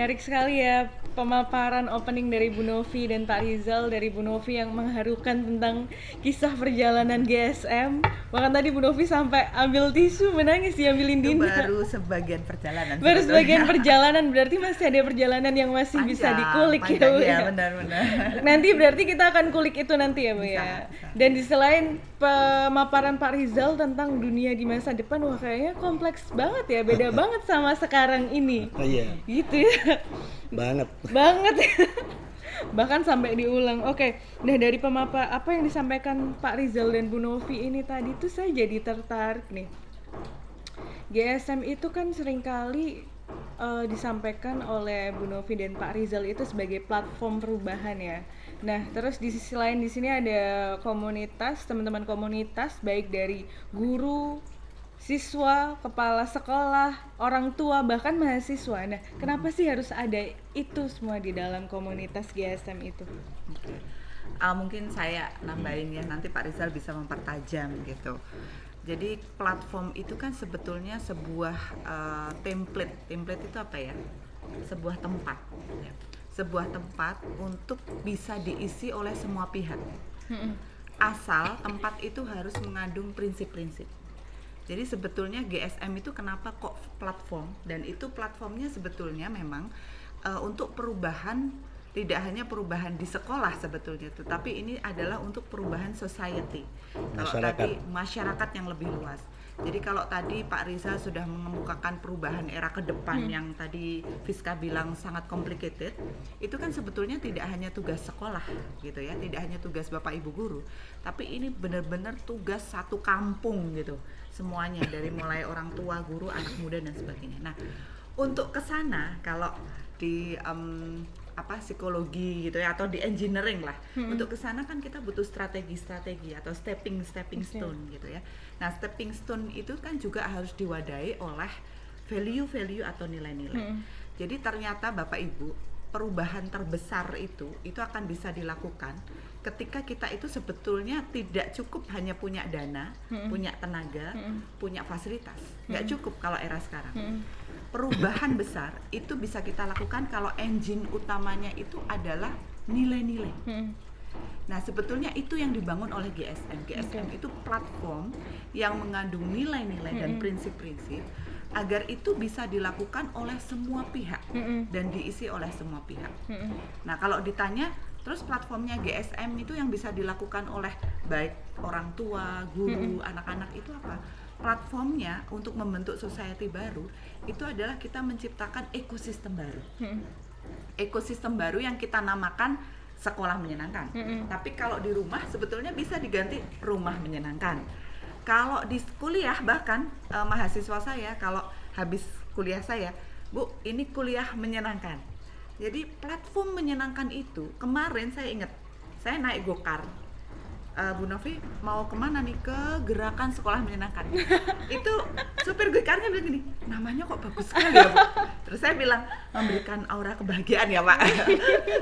menarik sekali ya pemaparan opening dari Bu Novi dan Pak Rizal, dari Bu Novi yang mengharukan tentang kisah perjalanan GSM. Bahkan tadi Bu Novi sampai ambil tisu menangis diambilin Itu Dinda. baru sebagian perjalanan Baru sebagian sebetulnya. perjalanan, berarti masih ada perjalanan yang masih bisa dikulik ya panjang, Bu ya, ya. benar-benar. Nanti berarti kita akan kulik itu nanti ya Bu Bisa, ya. bisa. Dan di selain pemaparan Pak Rizal tentang dunia di masa depan, wah kayaknya kompleks banget ya, beda banget sama sekarang ini. Iya, Gitu ya. banget. Banget ya. Bahkan sampai diulang. Oke, nah dari apa yang disampaikan Pak Rizal dan Bu Novi ini tadi tuh saya jadi tertarik nih. GSM itu kan seringkali disampaikan oleh Bu Novi dan Pak Rizal itu sebagai platform perubahan ya. Nah, terus di sisi lain di sini ada komunitas, teman-teman komunitas baik dari guru, siswa, kepala sekolah, orang tua, bahkan mahasiswa. Nah, kenapa sih harus ada itu semua di dalam komunitas GSM itu? Mungkin saya nambahin ya, nanti Pak Rizal bisa mempertajam gitu. Jadi platform itu kan sebetulnya sebuah template itu apa ya? Sebuah tempat ya. Sebuah tempat untuk bisa diisi oleh semua pihak. Asal tempat itu harus mengandung prinsip-prinsip. Jadi sebetulnya GSM itu kenapa kok platform, dan itu platformnya sebetulnya memang untuk perubahan, tidak hanya perubahan di sekolah sebetulnya, tetapi ini adalah untuk perubahan society. Kalau tadi masyarakat yang lebih luas. Jadi kalau tadi Pak Rizal sudah mengemukakan perubahan era ke depan yang tadi Fiska bilang sangat complicated, itu kan sebetulnya tidak hanya tugas sekolah gitu ya, tidak hanya tugas Bapak Ibu guru, tapi ini benar-benar tugas satu kampung gitu. Semuanya dari mulai orang tua, guru, anak muda dan sebagainya. Nah, untuk kesana kalau di psikologi gitu ya, atau di engineering lah, untuk kesana kan kita butuh strategi atau stepping stone gitu ya. Nah, stepping stone itu kan juga harus diwadahi oleh value atau nilai-nilai. Jadi ternyata Bapak Ibu, perubahan terbesar itu akan bisa dilakukan ketika kita itu sebetulnya tidak cukup hanya punya dana, punya tenaga, punya fasilitas. Nggak cukup kalau era sekarang. Perubahan besar itu bisa kita lakukan kalau engine utamanya itu adalah nilai-nilai. Nah, sebetulnya itu yang dibangun oleh GSM. GSM itu platform yang mengandung nilai-nilai dan prinsip-prinsip agar itu bisa dilakukan oleh semua pihak dan diisi oleh semua pihak. Nah, kalau ditanya terus platformnya GSM itu yang bisa dilakukan oleh baik orang tua, guru, anak-anak itu apa? Platformnya untuk membentuk society baru itu adalah kita menciptakan ekosistem baru. Ekosistem baru yang kita namakan sekolah menyenangkan. Tapi kalau di rumah sebetulnya bisa diganti rumah menyenangkan. Kalau di kuliah bahkan mahasiswa saya kalau habis kuliah saya, Bu, ini kuliah menyenangkan. Jadi platform menyenangkan itu, kemarin saya ingat, saya naik gokar. Bu Novi mau kemana nih? Ke gerakan sekolah menyenangkan. Itu supir gokarnya bilang gini, namanya kok bagus sekali ya Bu. Terus saya bilang, memberikan aura kebahagiaan ya Pak.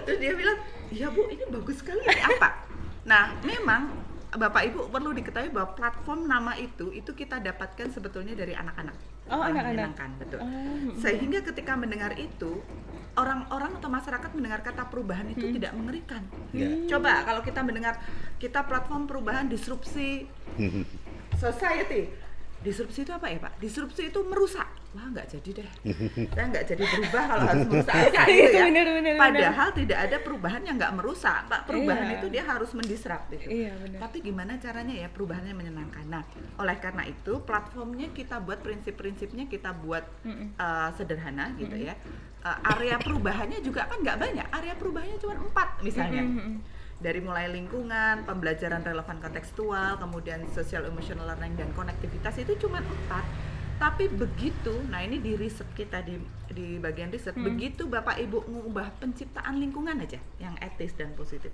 Terus dia bilang, iya Bu, ini bagus sekali, ini apa? Nah, memang Bapak Ibu perlu diketahui bahwa platform nama itu kita dapatkan sebetulnya dari anak-anak. Anak-anak. Betul. Sehingga ketika mendengar itu, orang-orang atau masyarakat mendengar kata perubahan itu tidak mengerikan. Coba kalau kita mendengar kita platform perubahan disrupsi society. Disrupsi itu apa ya Pak? Disrupsi itu merusak. Wah, nggak jadi deh. Saya nggak jadi berubah kalau harus merusak gitu ya. Padahal tidak ada perubahan yang nggak merusak. Pak, perubahan itu dia harus mendisrup gitu. Tapi gimana caranya ya perubahannya menyenangkan. Nah, oleh karena itu platformnya kita buat prinsip-prinsipnya kita buat sederhana gitu ya. Area perubahannya juga kan nggak banyak. Area perubahannya cuma 4 misalnya. Dari mulai lingkungan, pembelajaran relevan kontekstual, kemudian social emotional learning dan konektivitas itu cuma 4. Tapi begitu, nah ini di riset kita di bagian riset, begitu Bapak Ibu mengubah penciptaan lingkungan aja yang etis dan positif,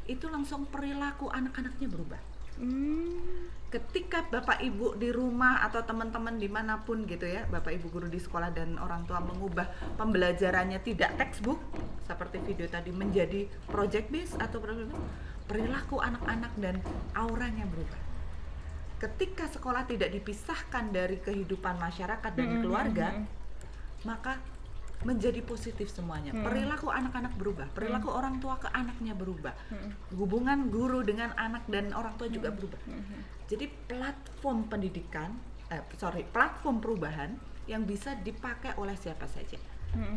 itu langsung perilaku anak-anaknya berubah. Ketika Bapak Ibu di rumah atau teman-teman dimanapun gitu ya, Bapak Ibu guru di sekolah dan orang tua mengubah pembelajarannya tidak textbook seperti video tadi menjadi project based atau perilaku anak-anak dan auranya berubah. Ketika sekolah tidak dipisahkan dari kehidupan masyarakat dan keluarga, maka menjadi positif semuanya. Perilaku anak-anak berubah, perilaku orang tua ke anaknya berubah, hubungan guru dengan anak dan orang tua juga berubah. Jadi platform pendidikan, platform perubahan yang bisa dipakai oleh siapa saja.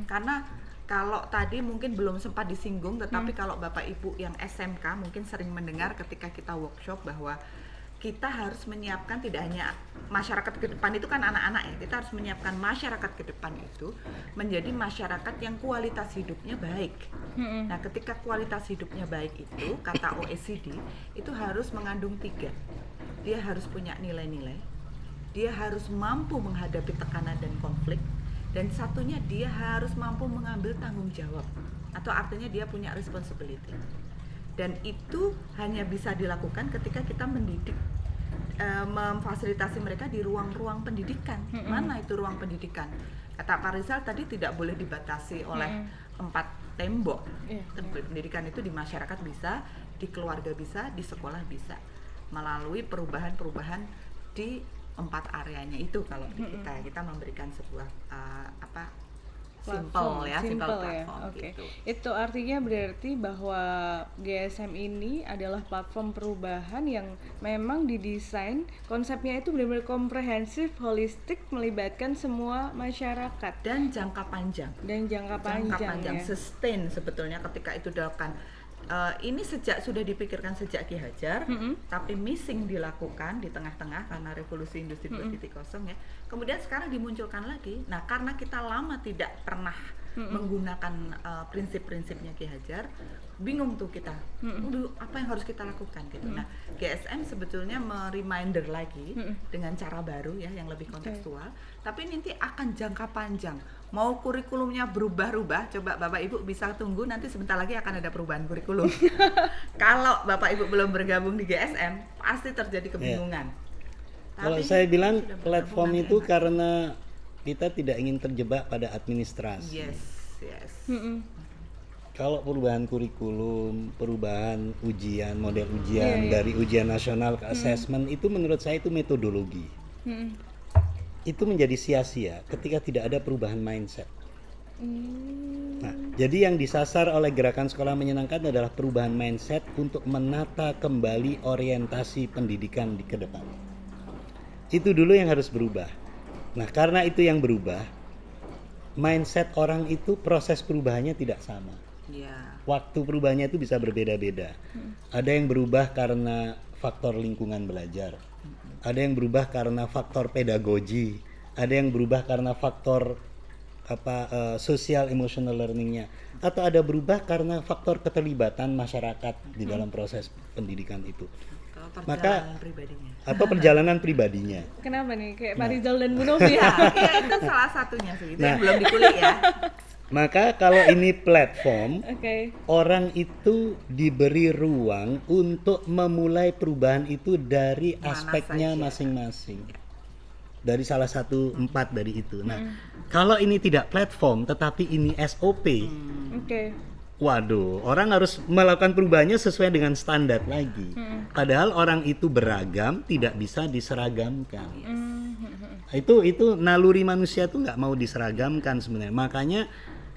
Karena kalau tadi mungkin belum sempat disinggung, tetapi kalau Bapak Ibu yang SMK mungkin sering mendengar ketika kita workshop bahwa kita harus menyiapkan tidak hanya masyarakat ke depan itu kan anak-anak ya, kita harus menyiapkan masyarakat ke depan itu menjadi masyarakat yang kualitas hidupnya baik. Nah, ketika kualitas hidupnya baik itu, kata OECD, itu harus mengandung 3. Dia harus punya nilai-nilai, dia harus mampu menghadapi tekanan dan konflik, dan satunya dia harus mampu mengambil tanggung jawab, atau artinya dia punya responsibility. Dan itu hanya bisa dilakukan ketika kita mendidik, memfasilitasi mereka di ruang-ruang pendidikan. Mana itu ruang pendidikan? Kata Pak Rizal tadi tidak boleh dibatasi oleh 4 tembok. Pendidikan itu di masyarakat bisa, di keluarga bisa, di sekolah bisa, melalui perubahan-perubahan di 4 areanya itu. Kalau kita memberikan sebuah simple platform Oke. gitu. Itu artinya berarti bahwa GSM ini adalah platform perubahan yang memang didesain konsepnya itu benar-benar komprehensif, holistik, melibatkan semua masyarakat Dan jangka panjang. jangka panjang ya. Sustain sebetulnya ketika itu dilakukan. Ini sudah dipikirkan sejak Ki Hajar, tapi missing dilakukan di tengah-tengah karena revolusi industri 4.0 ya. Kemudian sekarang dimunculkan lagi. Nah, karena kita lama tidak pernah menggunakan prinsip-prinsipnya Ki Hajar, bingung tuh kita. Apa yang harus kita lakukan gitu. Nah, GSM sebetulnya mereminder lagi dengan cara baru ya yang lebih kontekstual, tapi nanti akan jangka panjang. Mau kurikulumnya berubah-ubah, coba Bapak Ibu bisa tunggu, nanti sebentar lagi akan ada perubahan kurikulum. Kalau Bapak Ibu belum bergabung di GSM, pasti terjadi kebingungan. Kalau Tapi saya bilang sudah bergabung platform nanti itu enak. karena kita tidak ingin terjebak pada administrasi. Yes. Kalau perubahan kurikulum, perubahan ujian, model ujian dari ujian nasional ke assessment itu menurut saya itu metodologi. Itu menjadi sia-sia ketika tidak ada perubahan mindset. Nah, jadi yang disasar oleh gerakan sekolah menyenangkan adalah perubahan mindset untuk menata kembali orientasi pendidikan di ke depan. Itu dulu yang harus berubah. Nah, karena itu yang berubah, mindset orang itu proses perubahannya tidak sama. Waktu perubahannya itu bisa berbeda-beda. Ada yang berubah karena faktor lingkungan belajar. Ada yang berubah karena faktor pedagogi, ada yang berubah karena faktor social emotional learningnya, atau ada berubah karena faktor keterlibatan masyarakat di dalam proses pendidikan itu. Atau perjalanan pribadinya. Kenapa nih kayak Pak Rizal dan Bu Novi ya? Iya, itu salah satunya sih. Itu yang belum dikulik ya. Maka kalau ini platform, orang itu diberi ruang untuk memulai perubahan itu dari aspeknya masing-masing. Dari salah satu 4 dari itu. Nah, kalau ini tidak platform tetapi ini SOP, waduh, orang harus melakukan perubahannya sesuai dengan standar lagi. Padahal orang itu beragam, tidak bisa diseragamkan. Itu naluri manusia tuh nggak mau diseragamkan sebenarnya. Makanya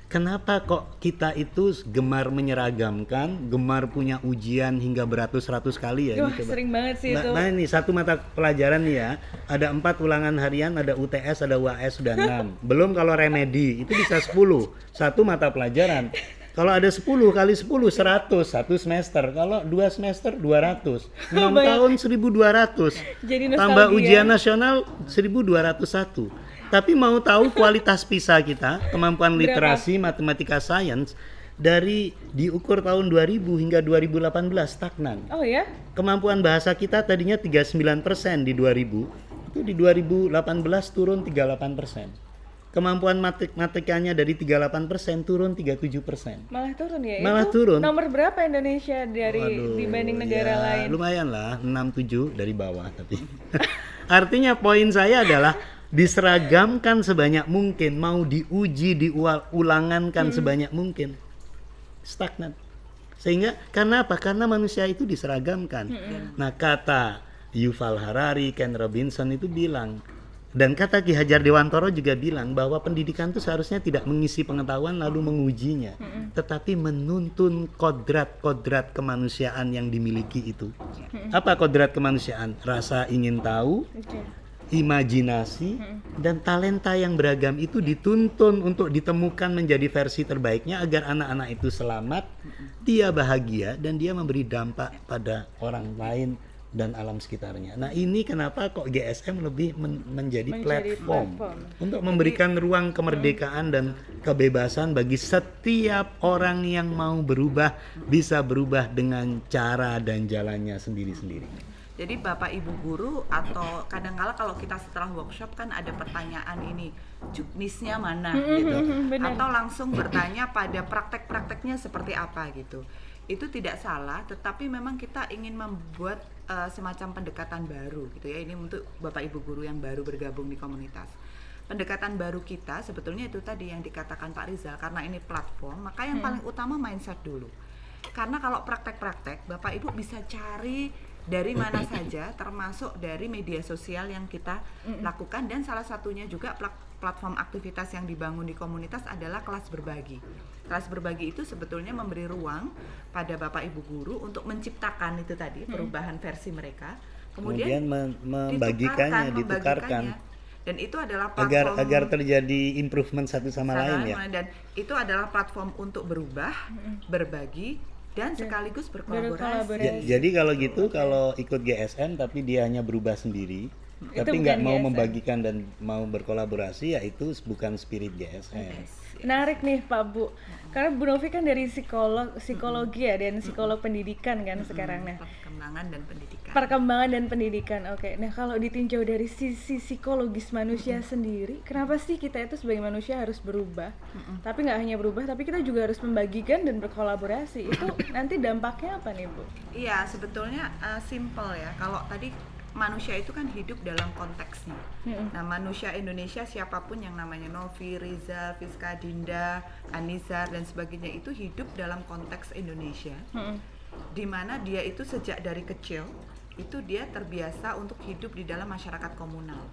kenapa kok kita itu gemar menyeragamkan, gemar punya ujian hingga beratus-ratus kali ya? Wah, ini sering banget sih itu. Nah ini satu mata pelajaran nih ya, ada 4 ulangan harian, ada UTS, ada UAS, sudah 6. Belum kalau remedi, itu bisa 10, satu mata pelajaran. Kalau ada 10 kali 10, 100, satu semester. Kalau 2 semester, 200. 6 tahun, 1.200. Tambah ujian nasional, 1.201. Tapi mau tahu kualitas PISA kita, kemampuan literasi, matematika, sains, dari diukur tahun 2000 hingga 2018 stagnan. Oh ya? Kemampuan bahasa kita tadinya 39% di 2000, itu di 2018 turun 38%. Kemampuan matematikanya dari 38% turun 37%. Malah turun ya? Malah itu turun. Nomor berapa Indonesia dibanding negara lain? Lumayan lah, 67 dari bawah tapi. Artinya poin saya adalah diseragamkan sebanyak mungkin, mau diuji, diulangankan sebanyak mungkin, stagnan. Sehingga karena apa? Karena manusia itu diseragamkan. Nah, kata Yuval Harari, Ken Robinson itu bilang, Dan kata Ki Hajar Dewantoro juga bilang bahwa pendidikan itu seharusnya tidak mengisi pengetahuan lalu mengujinya, tetapi menuntun kodrat-kodrat kemanusiaan yang dimiliki itu. Apa kodrat kemanusiaan? Rasa ingin tahu, Oke. imajinasi, dan talenta yang beragam itu dituntun untuk ditemukan menjadi versi terbaiknya agar anak-anak itu selamat, dia bahagia, dan dia memberi dampak pada orang lain dan alam sekitarnya. Nah, ini kenapa kok GSM lebih menjadi platform untuk memberikan ruang kemerdekaan dan kebebasan bagi setiap orang yang mau berubah, bisa berubah dengan cara dan jalannya sendiri-sendiri. Jadi Bapak Ibu guru atau kadang-kala kalau kita setelah workshop kan ada pertanyaan ini, juknisnya mana gitu, benar. atau langsung bertanya pada praktek-prakteknya seperti apa gitu. Itu tidak salah, tetapi memang kita ingin membuat semacam pendekatan baru gitu ya. Ini untuk Bapak Ibu guru yang baru bergabung di komunitas. Pendekatan baru kita sebetulnya itu tadi yang dikatakan Pak Rizal, karena ini platform, maka yang paling utama mindset dulu. Karena kalau praktek-praktek Bapak Ibu bisa cari dari mana saja, termasuk dari media sosial yang kita lakukan, dan salah satunya juga platform aktivitas yang dibangun di komunitas adalah kelas berbagi. Kelas berbagi itu sebetulnya memberi ruang pada Bapak Ibu guru untuk menciptakan itu tadi perubahan versi mereka, kemudian membagikannya, ditukarkan. Dan itu adalah platform agar terjadi improvement satu sama lain ya. Dan itu adalah platform untuk berubah, berbagi, dan sekaligus berkolaborasi. Jadi kalau gitu, kalau ikut GSM tapi dia hanya berubah sendiri, tapi nggak mau membagikan dan mau berkolaborasi, ya itu bukan spirit GSM. Menarik nih Pak Bu, karena Bu Novi kan dari psikologi ya, dan psikolog pendidikan kan sekarang. Nah, perkembangan dan pendidikan. Oke. Nah, kalau ditinjau dari sisi psikologis manusia sendiri, kenapa sih kita itu sebagai manusia harus berubah? Tapi nggak hanya berubah, tapi kita juga harus membagikan dan berkolaborasi. Itu nanti dampaknya apa nih Bu? Iya, sebetulnya simple ya. Kalau tadi manusia itu kan hidup dalam konteksnya. Nah, manusia Indonesia siapapun yang namanya Novi, Rizal, Fiska, Dinda, Anizar dan sebagainya itu hidup dalam konteks Indonesia. Di mana dia itu sejak dari kecil itu dia terbiasa untuk hidup di dalam masyarakat komunal.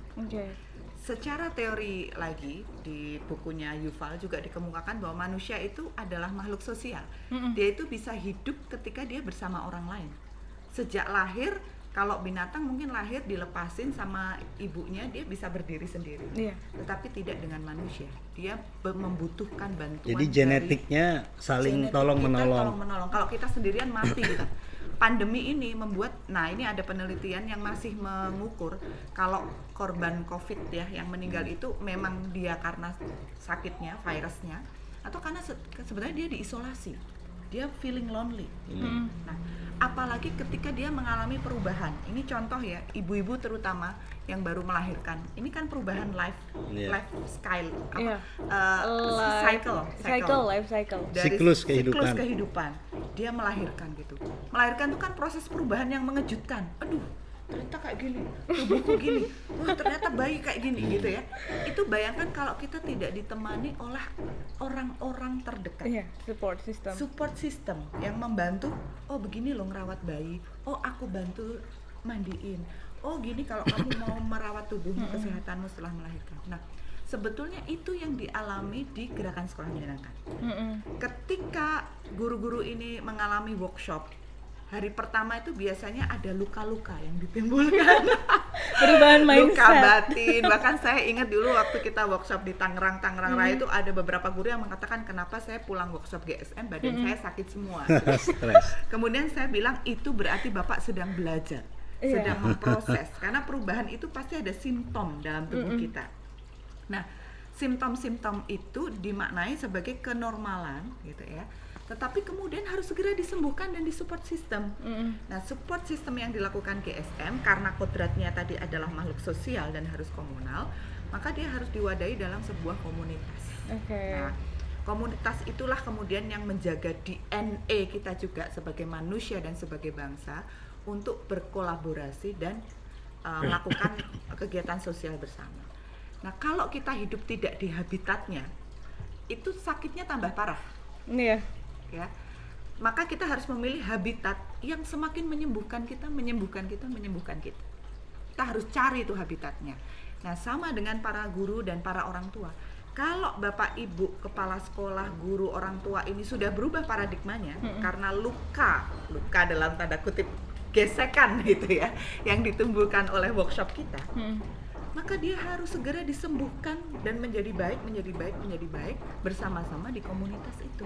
Secara teori lagi di bukunya Yuval juga dikemukakan bahwa manusia itu adalah makhluk sosial. Dia itu bisa hidup ketika dia bersama orang lain. Sejak lahir, kalau binatang mungkin lahir dilepasin sama ibunya, dia bisa berdiri sendiri. Tetapi tidak dengan manusia. Dia membutuhkan bantuan. Jadi genetiknya saling tolong-menolong. Kalau kita sendirian mati kita. Pandemi ini membuat, nah ini ada penelitian yang masih mengukur kalau korban COVID ya yang meninggal itu memang dia karena sakitnya, virusnya, atau karena sebenarnya dia diisolasi. Dia feeling lonely gitu. Nah, apalagi ketika dia mengalami perubahan. Ini contoh ya, ibu-ibu terutama yang baru melahirkan. Ini kan perubahan life style, life cycle. Dari siklus kehidupan. Dia melahirkan gitu. Melahirkan itu kan proses perubahan yang mengejutkan. Aduh, ternyata kayak gini, tubuhku gini, wah ternyata bayi kayak gini gitu ya. Itu bayangkan kalau kita tidak ditemani oleh orang-orang terdekat. Support system yang membantu, oh begini loh ngerawat bayi, oh aku bantu mandiin, oh gini kalau kamu mau merawat tubuhmu, kesehatanmu setelah melahirkan. Nah, sebetulnya itu yang dialami di Gerakan Sekolah Menyenangkan. Ketika guru-guru ini mengalami workshop, hari pertama itu biasanya ada luka-luka yang ditimbulkan. Perubahan mindset. Luka batin. Bahkan saya ingat dulu waktu kita workshop di Tangerang Raya itu ada beberapa guru yang mengatakan, kenapa saya pulang workshop GSM badan saya sakit semua. Kemudian saya bilang, itu berarti Bapak sedang belajar, sedang memproses. Karena perubahan itu pasti ada simptom dalam tubuh kita. Nah, simptom-simptom itu dimaknai sebagai kenormalan gitu ya. Tetapi kemudian harus segera disembuhkan dan disupport system. Nah, support system yang dilakukan GSM karena kodratnya tadi adalah makhluk sosial dan harus komunal, maka dia harus diwadahi dalam sebuah komunitas. Nah, komunitas itulah kemudian yang menjaga DNA kita juga sebagai manusia dan sebagai bangsa untuk berkolaborasi dan melakukan kegiatan sosial bersama. Nah, kalau kita hidup tidak di habitatnya, itu sakitnya tambah parah. Ya, maka kita harus memilih habitat yang semakin menyembuhkan kita. Kita harus cari itu habitatnya. Nah, sama dengan para guru dan para orang tua. Kalau Bapak Ibu kepala sekolah, guru, orang tua ini sudah berubah paradigmanya karena luka dalam tanda kutip gesekan gitu ya yang ditumbuhkan oleh workshop kita. Maka dia harus segera disembuhkan dan menjadi baik bersama-sama di komunitas itu.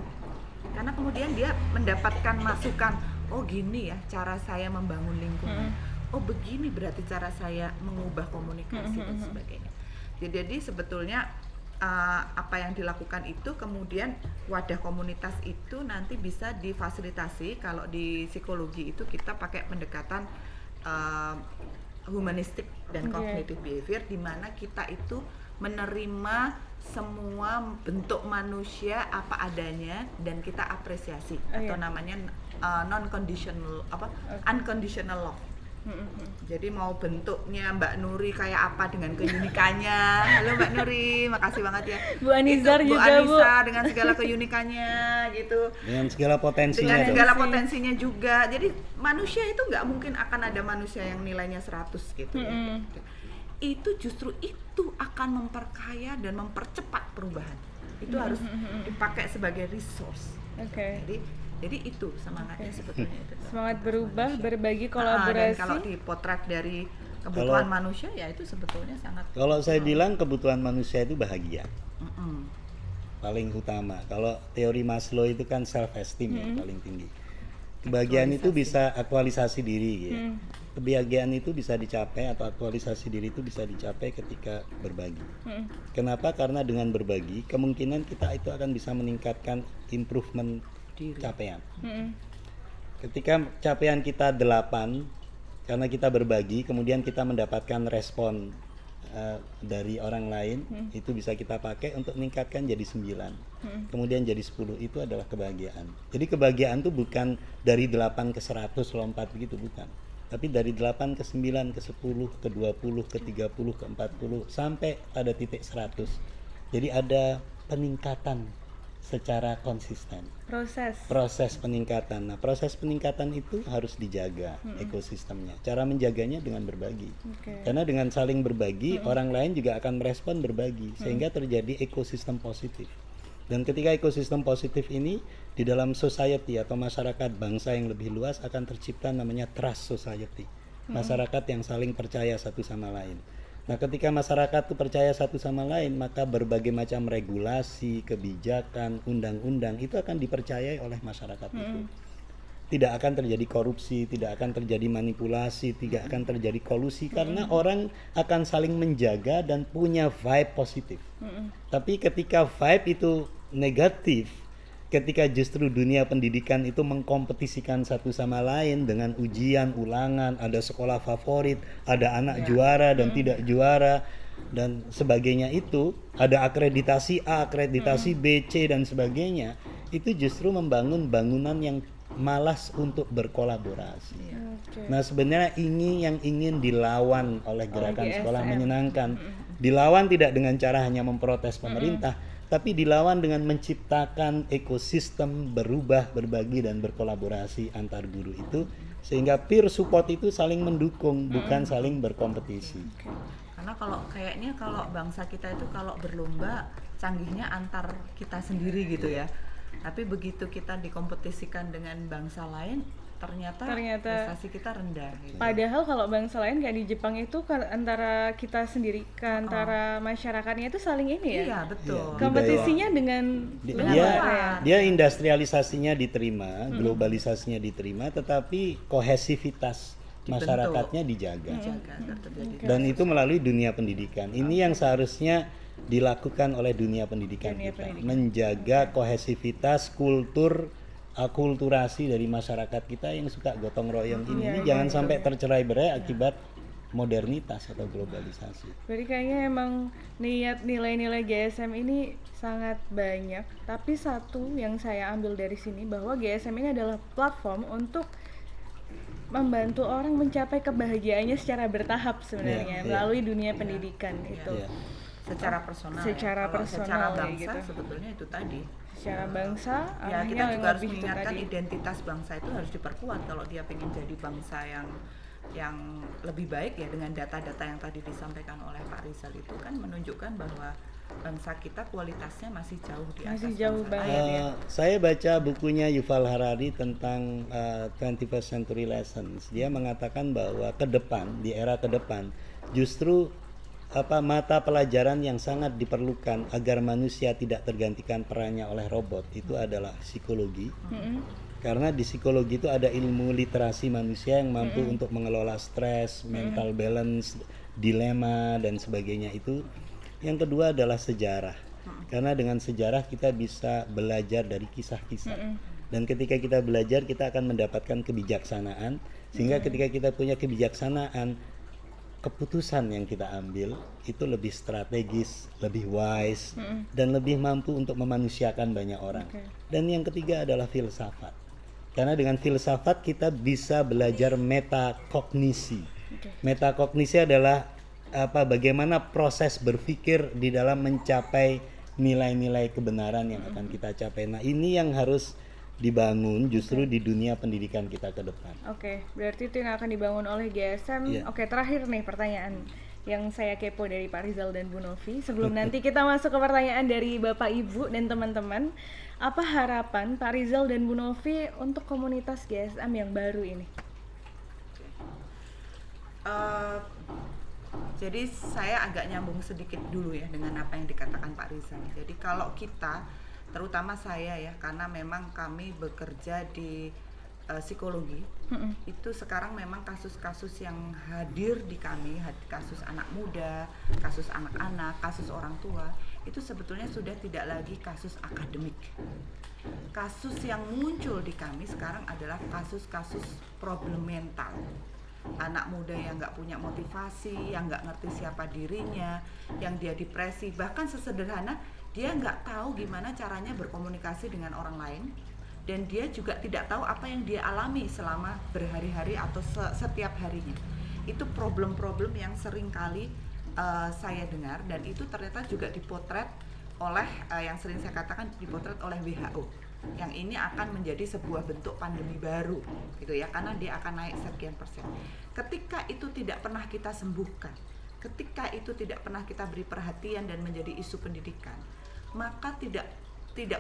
Karena kemudian dia mendapatkan masukan, oh gini ya cara saya membangun lingkungan. Oh begini berarti cara saya mengubah komunikasi dan sebagainya. Jadi sebetulnya apa yang dilakukan itu kemudian wadah komunitas itu nanti bisa difasilitasi. Kalau di psikologi itu kita pakai pendekatan humanistik dan cognitive behavior, di mana kita itu menerima semua bentuk manusia apa adanya dan kita apresiasi atau namanya unconditional love. Jadi mau bentuknya Mbak Nuri kayak apa dengan keunikannya. Halo Mbak Nuri, makasih banget ya. Bu Anizar itu, juga Bu Anissa dengan segala keunikannya gitu. Dengan segala potensinya. Dengan segala potensinya juga. Jadi manusia itu nggak mungkin akan ada manusia yang nilainya 100 gitu ya. Itu justru itu akan memperkaya dan mempercepat perubahan. Itu harus dipakai sebagai resource. Jadi itu semangatnya sebetulnya itu. Semangat berubah, berbagi, Dan kolaborasi. kalau dipotret dari kebutuhan manusia ya itu sebetulnya sangat. Kalau saya bilang kebutuhan manusia itu bahagia. Paling utama. Kalau teori Maslow itu kan self esteem yang paling tinggi. Kebahagiaan itu bisa aktualisasi diri ya. Kebahagiaan itu bisa dicapai atau aktualisasi diri itu bisa dicapai ketika berbagi. Kenapa? Karena dengan berbagi kemungkinan kita itu akan bisa meningkatkan improvement capaian. Ketika capaian kita 8 karena kita berbagi, kemudian kita mendapatkan respon dari orang lain, itu bisa kita pakai untuk meningkatkan jadi 9. Kemudian jadi 10, itu adalah kebahagiaan. Jadi kebahagiaan itu bukan dari 8 ke 100 lompat begitu, bukan. Tapi dari 8 ke 9 ke 10 ke 20 ke 30 ke 40 sampai pada titik 100. Jadi ada peningkatan secara konsisten. Proses peningkatan. Nah, proses peningkatan itu harus dijaga ekosistemnya. Cara menjaganya dengan berbagi. Karena dengan saling berbagi, orang lain juga akan merespon berbagi sehingga terjadi ekosistem positif. Dan ketika ekosistem positif ini di dalam society atau masyarakat bangsa yang lebih luas akan tercipta namanya trust society. Masyarakat yang saling percaya satu sama lain. Nah, ketika masyarakat itu percaya satu sama lain, maka berbagai macam regulasi, kebijakan, undang-undang itu akan dipercayai oleh masyarakat itu. Tidak akan terjadi korupsi, tidak akan terjadi manipulasi, tidak akan terjadi kolusi karena orang akan saling menjaga dan punya vibe positif. Tapi ketika vibe itu negatif, ketika justru dunia pendidikan itu mengkompetisikan satu sama lain dengan ujian, ulangan, ada sekolah favorit, ada anak juara dan tidak juara dan sebagainya, itu ada akreditasi A, akreditasi B, C dan sebagainya, itu justru membangun bangunan yang malas untuk berkolaborasi. Nah, sebenarnya ini yang ingin dilawan oleh gerakan sekolah menyenangkan. Dilawan tidak dengan cara hanya memprotes pemerintah, tapi dilawan dengan menciptakan ekosistem berubah, berbagi dan berkolaborasi antar guru itu sehingga peer support itu saling mendukung, bukan saling berkompetisi. Karena kalau bangsa kita itu kalau berlomba canggihnya antar kita sendiri gitu ya. Tapi begitu kita dikompetisikan dengan bangsa lain, ternyata prestasi kita rendah gitu. Padahal kalau bangsa lain kayak di Jepang itu antara kita sendiri antara masyarakatnya itu saling ini ya. Iya, betul. Kompetisinya dengan dia industrialisasinya diterima, globalisasinya diterima, tetapi kohesivitas masyarakatnya dijaga. Dan itu melalui dunia pendidikan. Ini yang seharusnya dilakukan oleh dunia pendidikan kita. Menjaga kohesivitas akulturasi dari masyarakat kita yang suka gotong royong ini jangan sampai tercerai-berai akibat modernitas atau globalisasi. Berarti kayaknya emang nilai-nilai GSM ini sangat banyak, tapi satu yang saya ambil dari sini bahwa GSM ini adalah platform untuk membantu orang mencapai kebahagiaannya secara bertahap sebenarnya melalui dunia pendidikan itu. Secara personal. Secara bangsa gitu. Sebetulnya itu tadi. Secara bangsa, ya kita juga harus mengingatkan identitas bangsa itu harus diperkuat kalau dia ingin jadi bangsa yang yang lebih baik ya dengan data-data yang tadi disampaikan oleh Pak Rizal itu kan menunjukkan bahwa bangsa kita kualitasnya masih jauh di atas Masih jauh bangsa banget. lain. ya. Saya baca bukunya Yuval Harari tentang 21st Century Lessons. Dia mengatakan bahwa ke depan, di era ke depan, justru mata pelajaran yang sangat diperlukan agar manusia tidak tergantikan perannya oleh robot itu adalah psikologi. Karena di psikologi itu ada ilmu literasi manusia yang mampu untuk mengelola stres, mental balance, dilema dan sebagainya itu. Yang kedua adalah sejarah. Karena dengan sejarah kita bisa belajar dari kisah-kisah. Dan ketika kita belajar kita akan mendapatkan kebijaksanaan. Sehingga ketika kita punya kebijaksanaan, keputusan yang kita ambil itu lebih strategis, lebih wise, dan lebih mampu untuk memanusiakan banyak orang. Dan yang ketiga adalah filsafat. Karena dengan filsafat kita bisa belajar metakognisi. Metakognisi adalah bagaimana proses berpikir di dalam mencapai nilai-nilai kebenaran yang akan kita capai. Nah, ini yang harus dibangun justru di dunia pendidikan kita ke depan. Oke, berarti itu yang akan dibangun oleh GSM. Iya. Oke, terakhir nih pertanyaan yang saya kepo dari Pak Rizal dan Bu Novi. Sebelum nanti kita masuk ke pertanyaan dari Bapak Ibu dan teman-teman, apa harapan Pak Rizal dan Bu Novi untuk komunitas GSM yang baru ini? Jadi saya agak nyambung sedikit dulu ya dengan apa yang dikatakan Pak Rizal. Jadi kalau kita, terutama saya ya, karena memang kami bekerja di psikologi, itu sekarang memang kasus-kasus yang hadir di kami, kasus anak muda, kasus anak-anak, kasus orang tua, itu sebetulnya sudah tidak lagi kasus akademik. Kasus yang muncul di kami sekarang adalah kasus-kasus problem mental. Anak muda yang nggak punya motivasi, yang nggak ngerti siapa dirinya, yang dia depresi, bahkan sesederhana dia nggak tahu gimana caranya berkomunikasi dengan orang lain, dan dia juga tidak tahu apa yang dia alami selama berhari-hari atau setiap harinya. Itu problem-problem yang sering kali saya dengar, dan itu ternyata juga dipotret oleh yang sering saya katakan dipotret oleh WHO. Yang ini akan menjadi sebuah bentuk pandemi baru gitu ya, karena dia akan naik sekian persen. Ketika itu tidak pernah kita sembuhkan, ketika itu tidak pernah kita beri perhatian dan menjadi isu pendidikan, maka tidak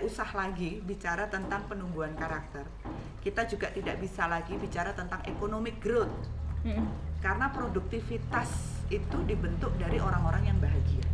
usah lagi bicara tentang penumbuhan karakter. Kita juga tidak bisa lagi bicara tentang economic growth. Karena produktivitas itu dibentuk dari orang-orang yang bahagia.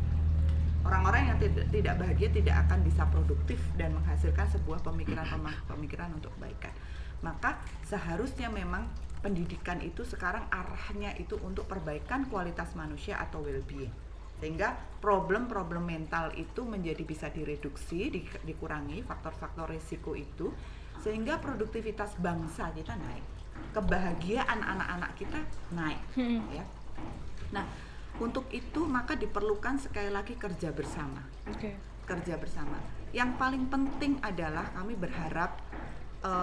Orang-orang yang tidak bahagia tidak akan bisa produktif dan menghasilkan sebuah pemikiran untuk kebaikan. Maka seharusnya memang pendidikan itu sekarang arahnya itu untuk perbaikan kualitas manusia atau well-being. Sehingga problem-problem mental itu menjadi bisa direduksi, dikurangi faktor-faktor risiko itu, sehingga produktivitas bangsa kita naik, kebahagiaan anak-anak kita naik, ya. Nah, untuk itu maka diperlukan sekali lagi kerja bersama. Kerja bersama. Yang paling penting adalah kami berharap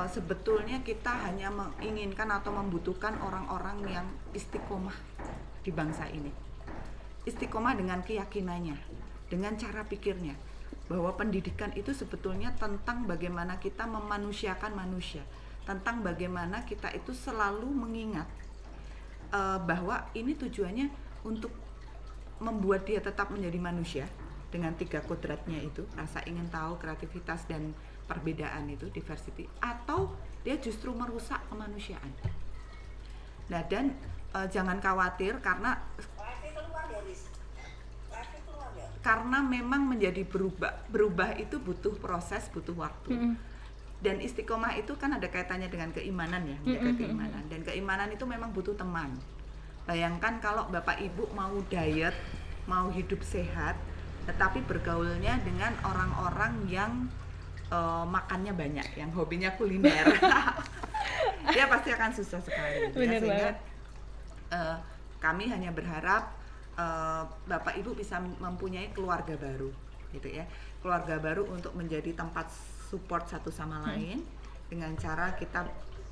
sebetulnya kita hanya menginginkan atau membutuhkan orang-orang yang istiqomah di bangsa ini. Istiqomah dengan keyakinannya, dengan cara pikirnya, bahwa pendidikan itu sebetulnya tentang bagaimana kita memanusiakan manusia, tentang bagaimana kita itu selalu mengingat bahwa ini tujuannya untuk membuat dia tetap menjadi manusia dengan 3 kodratnya itu, rasa ingin tahu, kreativitas, dan perbedaan itu, diversity, atau dia justru merusak kemanusiaan. Nah, dan jangan khawatir karena memang menjadi berubah itu butuh proses, butuh waktu. Dan istiqomah itu kan ada kaitannya dengan keimanan ya, menjaga keimanan, dan keimanan itu memang butuh teman. Bayangkan kalau Bapak Ibu mau diet, mau hidup sehat, tetapi bergaulnya dengan orang-orang yang makannya banyak, yang hobinya kuliner, dia pasti akan susah sekali. Benar sehingga banget. Kami hanya berharap Bapak Ibu bisa mempunyai keluarga baru, gitu ya, keluarga baru untuk menjadi tempat support satu sama lain, dengan cara kita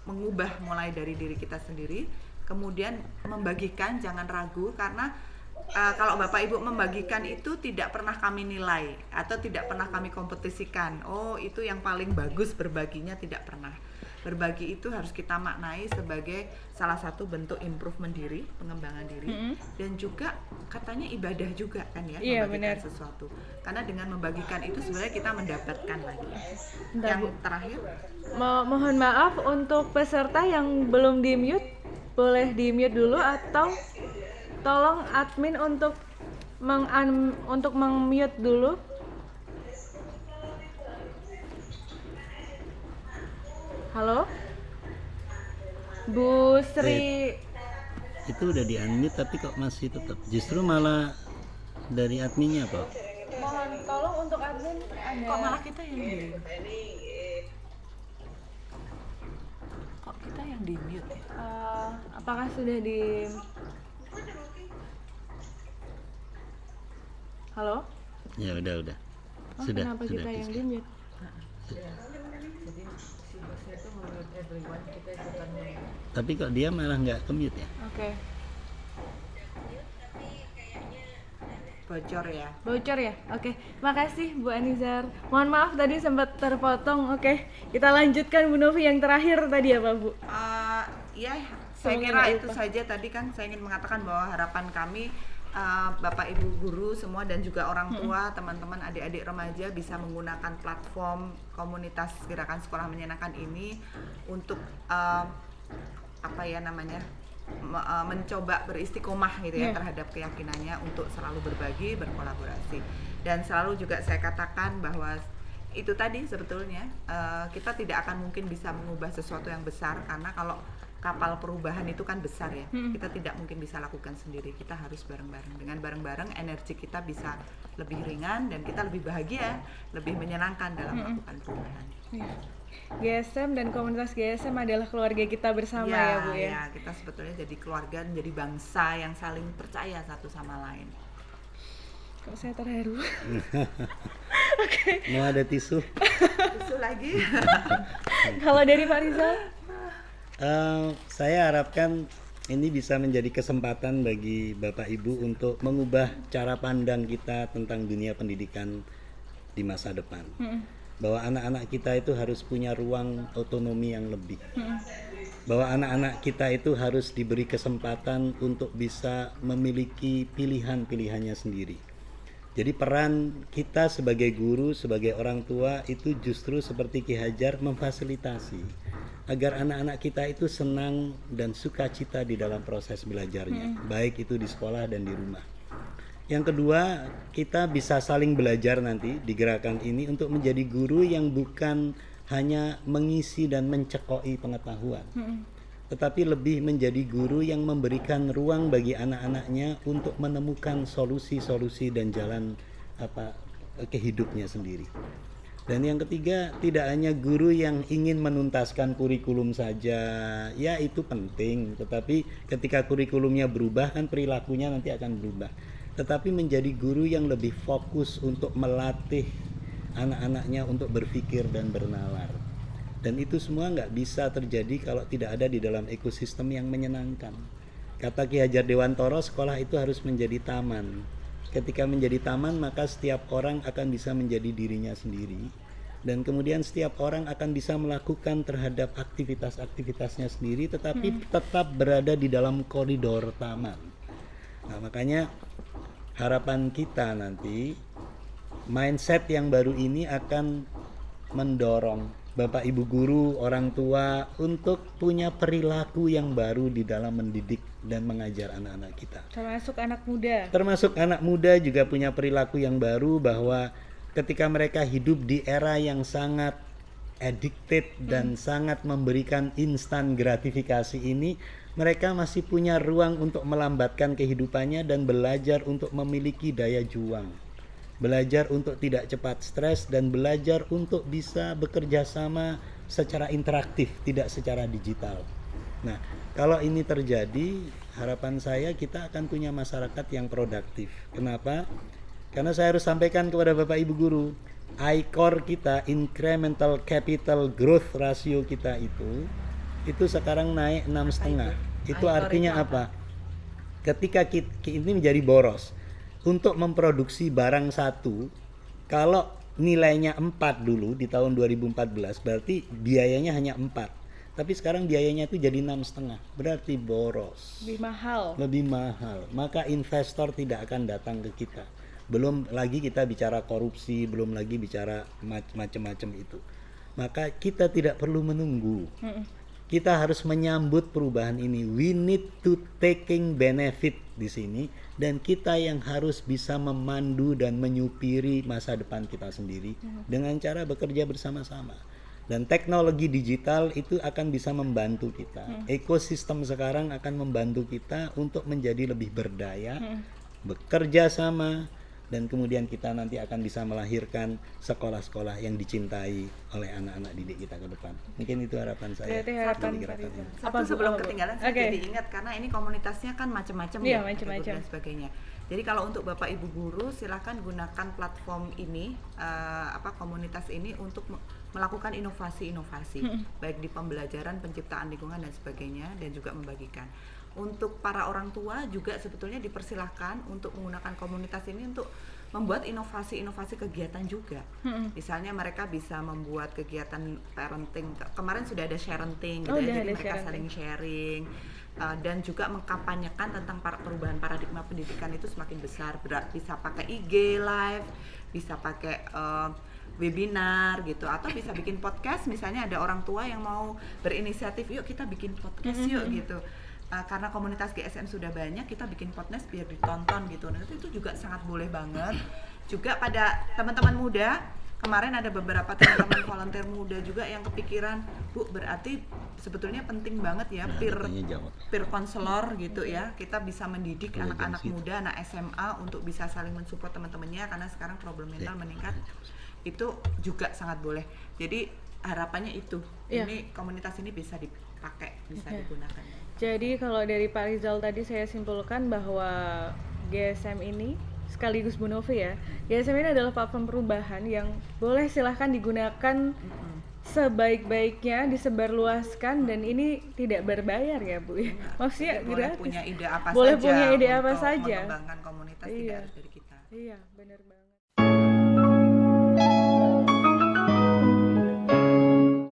mengubah mulai dari diri kita sendiri. Kemudian membagikan, jangan ragu, karena kalau Bapak Ibu membagikan itu tidak pernah kami nilai atau tidak pernah kami kompetisikan. Oh, itu yang paling bagus berbaginya, tidak pernah. berbagi itu harus kita maknai sebagai salah satu bentuk improvement diri, pengembangan diri, dan juga katanya ibadah juga kan ya, Iya, membagikan benar. sesuatu. Karena dengan membagikan itu sebenarnya kita mendapatkan lagi. Bentar, Yang Bu. terakhir, Mohon maaf untuk peserta yang belum di-mute, boleh di-mute dulu atau tolong admin untuk meng-mute dulu. Halo? Bu Sri. Itu udah di unmute tapi kok masih tetap. Justru malah dari adminnya Pak. Mohon tolong untuk admin ada. kok malah kita yang di kok kita yang di mute ya? Apakah sudah di Halo? Ya udah. Oh, Sudah, kenapa sudah. kita yang di mute? Tapi kok dia malah nggak ke-mute ya? Oke. Bocor ya. Bocor ya? Oke. Makasih Bu Anizar. Mohon maaf tadi sempat terpotong. Oke. Kita lanjutkan Bu Novi yang terakhir tadi ya Pak Bu. Ya, saya Semoga kira nggak itu lupa. saja tadi kan saya ingin mengatakan bahwa harapan kami Bapak Ibu guru semua dan juga orang tua, teman-teman adik-adik remaja bisa menggunakan platform komunitas gerakan sekolah menyenangkan ini untuk apa ya namanya mencoba beristiqomah gitu ya Yeah. terhadap keyakinannya untuk selalu berbagi, berkolaborasi. Dan selalu juga saya katakan bahwa itu tadi sebetulnya kita tidak akan mungkin bisa mengubah sesuatu yang besar karena kalau kapal perubahan itu kan besar ya, kita tidak mungkin bisa lakukan sendiri, kita harus bareng-bareng. Dengan bareng-bareng energi kita bisa lebih ringan dan kita lebih bahagia, lebih menyenangkan dalam melakukan perubahan. Iya. GSM dan komunitas GSM adalah keluarga kita bersama ya Bu ya. Ya, kita sebetulnya jadi keluarga, menjadi bangsa yang saling percaya satu sama lain. Kok saya terharu. Mau ada tisu? Itu lagi. Kalau dari Pak Rizal? Saya harapkan ini bisa menjadi kesempatan bagi Bapak Ibu untuk mengubah cara pandang kita tentang dunia pendidikan di masa depan. Bahwa anak-anak kita itu harus punya ruang otonomi yang lebih. Bahwa anak-anak kita itu harus diberi kesempatan untuk bisa memiliki pilihan-pilihannya sendiri. Jadi peran kita sebagai guru, sebagai orang tua itu justru seperti Ki Hajar memfasilitasi agar anak-anak kita itu senang dan sukacita di dalam proses belajarnya, baik itu di sekolah dan di rumah. Yang kedua, kita bisa saling belajar nanti di gerakan ini untuk menjadi guru yang bukan hanya mengisi dan mencekoi pengetahuan, tetapi lebih menjadi guru yang memberikan ruang bagi anak-anaknya untuk menemukan solusi-solusi dan jalan kehidupnya sendiri. Dan yang ketiga, tidak hanya guru yang ingin menuntaskan kurikulum saja, ya itu penting, tetapi ketika kurikulumnya berubah kan perilakunya nanti akan berubah. Tetapi menjadi guru yang lebih fokus untuk melatih anak-anaknya untuk berpikir dan bernalar. Dan itu semua nggak bisa terjadi kalau tidak ada di dalam ekosistem yang menyenangkan. Kata Ki Hajar Dewantoro, sekolah itu harus menjadi taman. Ketika menjadi taman, maka setiap orang akan bisa menjadi dirinya sendiri. Dan kemudian setiap orang akan bisa melakukan terhadap aktivitas-aktivitasnya sendiri, tetapi tetap berada di dalam koridor taman. Nah, makanya harapan kita nanti, mindset yang baru ini akan mendorong Bapak Ibu guru, orang tua untuk punya perilaku yang baru di dalam mendidik dan mengajar anak-anak kita. Termasuk anak muda. Termasuk anak muda juga punya perilaku yang baru, bahwa ketika mereka hidup di era yang sangat addicted dan sangat memberikan instan gratifikasi ini, mereka masih punya ruang untuk melambatkan kehidupannya dan belajar untuk memiliki daya juang. Belajar untuk tidak cepat stres dan belajar untuk bisa bekerja sama secara interaktif, tidak secara digital. Nah, kalau ini terjadi, harapan saya kita akan punya masyarakat yang produktif. Kenapa? Karena saya harus sampaikan kepada Bapak Ibu guru, ICOR kita, incremental capital growth ratio kita itu sekarang naik 6,5. Itu artinya apa? Ketika ini menjadi boros, untuk memproduksi barang satu, kalau nilainya 4 dulu di tahun 2014, berarti biayanya hanya 4. tapi sekarang biayanya itu jadi 6,5, berarti boros. Lebih mahal. Maka investor tidak akan datang ke kita. Belum lagi kita bicara korupsi, belum lagi bicara macam-macam itu. Maka kita tidak perlu menunggu. Kita harus menyambut perubahan ini. We need to taking benefit di sini, dan kita yang harus bisa memandu dan menyupiri masa depan kita sendiri dengan cara bekerja bersama-sama. Dan teknologi digital itu akan bisa membantu kita. Ekosistem sekarang akan membantu kita untuk menjadi lebih berdaya, bekerja sama, dan kemudian kita nanti akan bisa melahirkan sekolah-sekolah yang dicintai oleh anak-anak didik kita ke depan. Mungkin itu harapan saya. Berarti harapan Satu sebelum ketinggalan, saya jadi ingat karena ini komunitasnya kan macam-macam ya, macam-macam dan sebagainya. Jadi kalau untuk Bapak Ibu guru silahkan gunakan platform ini, komunitas ini untuk melakukan inovasi-inovasi, baik di pembelajaran, penciptaan lingkungan dan sebagainya, dan juga membagikan. Untuk para orang tua juga sebetulnya dipersilahkan untuk menggunakan komunitas ini untuk membuat inovasi-inovasi kegiatan juga. Misalnya mereka bisa membuat kegiatan parenting. Kemarin sudah ada sharenting gitu ya, jadi mereka saling sharing. Dan juga mengkampanyekan tentang perubahan paradigma pendidikan itu semakin besar. Bisa pakai IG live, bisa pakai webinar gitu, atau bisa bikin podcast. Misalnya ada orang tua yang mau berinisiatif, yuk kita bikin podcast yuk gitu. Karena komunitas GSM sudah banyak, kita bikin podcast biar ditonton gitu. Nah itu juga sangat boleh banget. Juga pada teman-teman muda, kemarin ada beberapa teman-teman volunteer muda juga yang kepikiran, Bu, berarti sebetulnya penting banget ya peer counselor gitu ya. Kita bisa mendidik anak-anak muda, anak SMA untuk bisa saling mensupport teman-temannya, karena sekarang problem mental meningkat. Itu juga sangat boleh. Jadi harapannya itu, ini komunitas ini bisa dipakai, bisa digunakan. Jadi kalau dari Pak Rizal tadi saya simpulkan bahwa GSM ini sekaligus Bu Novi ya, GSM ini adalah platform perubahan yang boleh silahkan digunakan sebaik-baiknya, disebarluaskan, dan ini tidak berbayar ya Bu ya. Maksudnya boleh punya ide apa boleh saja punya ide apa untuk saja mengembangkan komunitas, tidak harus dari kita. Iya, benar banget.